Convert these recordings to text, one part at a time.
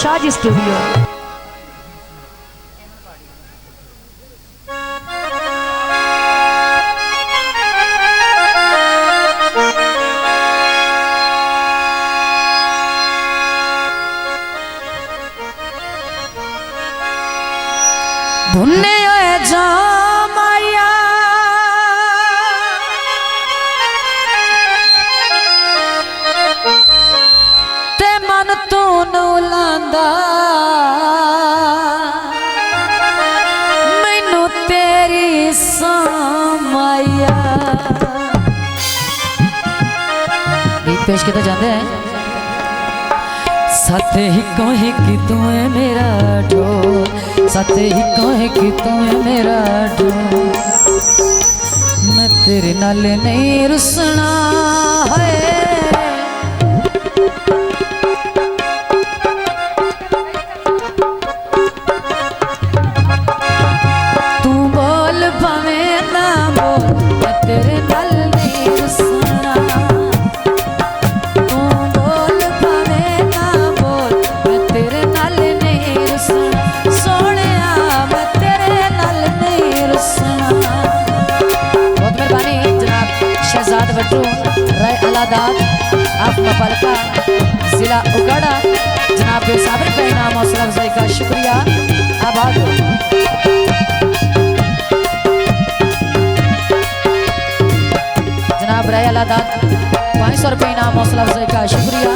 Shahaji studio. धुन्ने जामाया ते मन तू नौलांदा मैनू तेरी समाया। गीत पेश किया जाते हैं। साथे ही कहे कि तू है मेरा ढोल, साथे ही कहे कि तू है मेरा ढोल, मैं तेरे नाल नहीं रुसना है। तू बोल भावे ना बोल, मैं तेरे नाल नहीं रुसना। राय अलादाद आप मपलका जिला उगाड़ा जनाब साबिर का इनाम हौसला अफजाई का शुक्रिया। आभार जनाब राय अलादाद 500 रुपये इनाम हौसला अफजाई का शुक्रिया।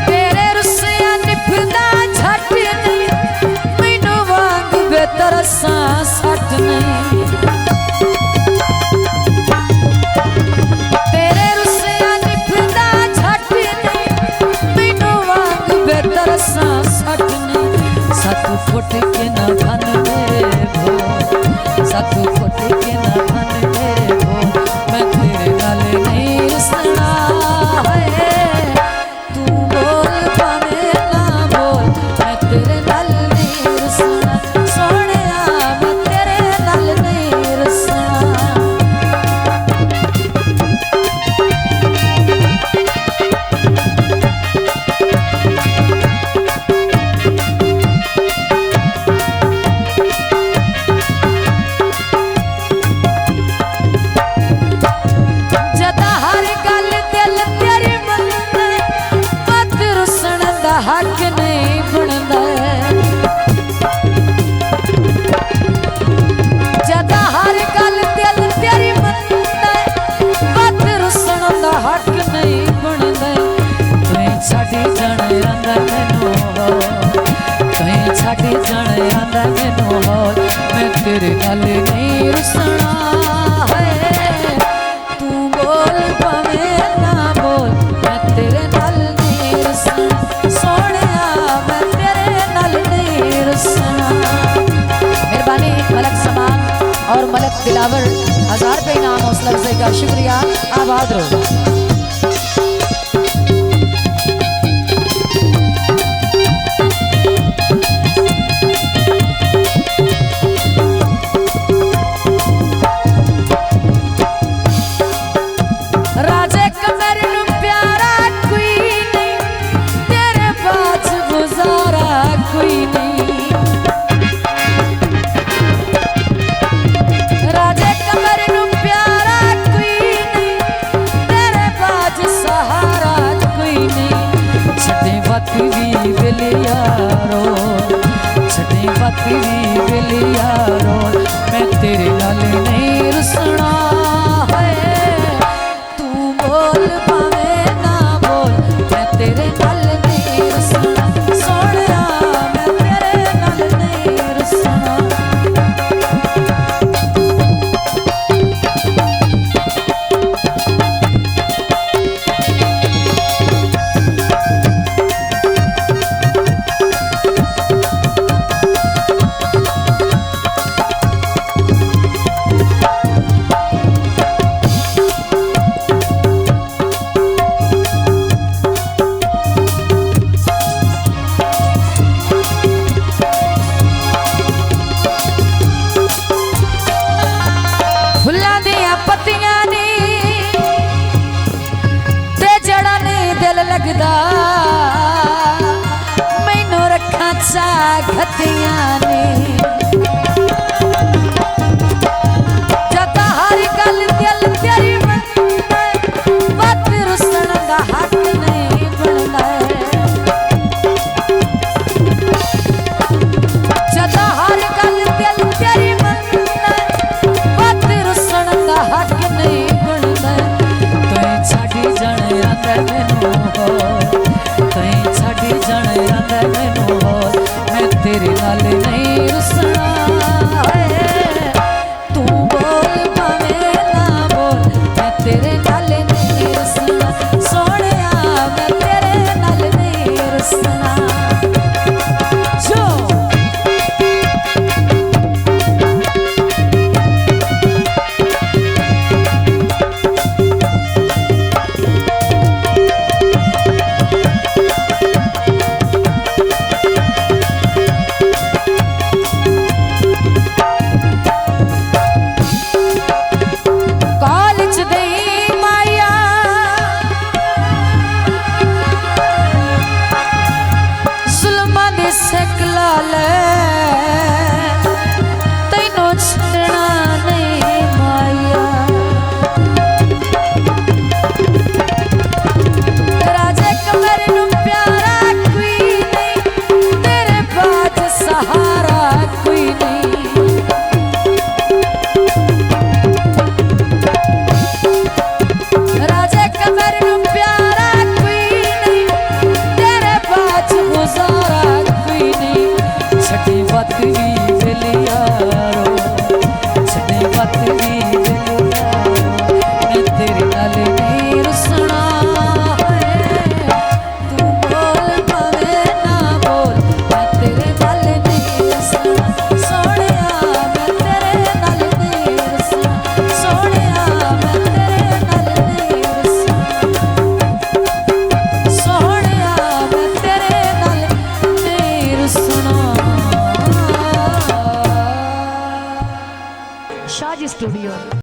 तेरे रुसिया निभदा झट नहीं, मैनू वांग बेतरसा सट नहीं। सातू फुट के ना धन मेरे भो, सातू फुट के ना धन मेरे भो, मैं तेरे नाल नहीं रुसना है। तू बोल भावे ना बोल, मैं तेरे नाल नहीं रुसना। सोहणिया मैं तेरे नाल नहीं रुसना। हक नहीं बनता जदा हर गल दिल तेरी मनता मत रुसन दा हक नहीं बनता। कहीं छाड़ी जाने आंदा मैनू हो, कहीं छाड़ी जाने आंदा मैनू हो, मैं तेरे नाल नहीं रुसना है। तू बोल भावे ना बोल, मैं तेरे नाल नहीं रुसना। मेहरबानी मलक समान और मलक दिलावर 1000 रुपये इनाम हौसला अफजाई का शुक्रिया। आबाद रहो। राजे कमर नू प्यारा कोई नहीं, तेरे बाज गुजारा कोई नहीं। राजे कमर नू प्यारा कोई नहीं, तेरे बाज सहारा कोई नहीं। छठे बकरी बिलियारो, छठे बकरी बिलियारो, मैं तेरे नाल नहीं रुसना है। तू बोल भावे ना बोल, मैं तेरे नाल नहीं रुसना। सोहणिया मैं तेरे नाल नहीं रुसना। दिया ने जदा हर गल दिल तेरी मनदा बात रुसन दा हक नहीं बनदा जदा हर गल दिल तेरी मनदा बात रुसन दा हक नहीं बनदा तैं छाड़ी जाने आंदा मैनू तैं छाड़ी जाने आंदा मैनू मैं तेरे नाल नहीं रुसना तू बोल भावे ना बोल मैं तेरे नाल नहीं रुसना सोहणिया मैं तेरे नाल नहीं रुसना जो शाजी स्टूडियो।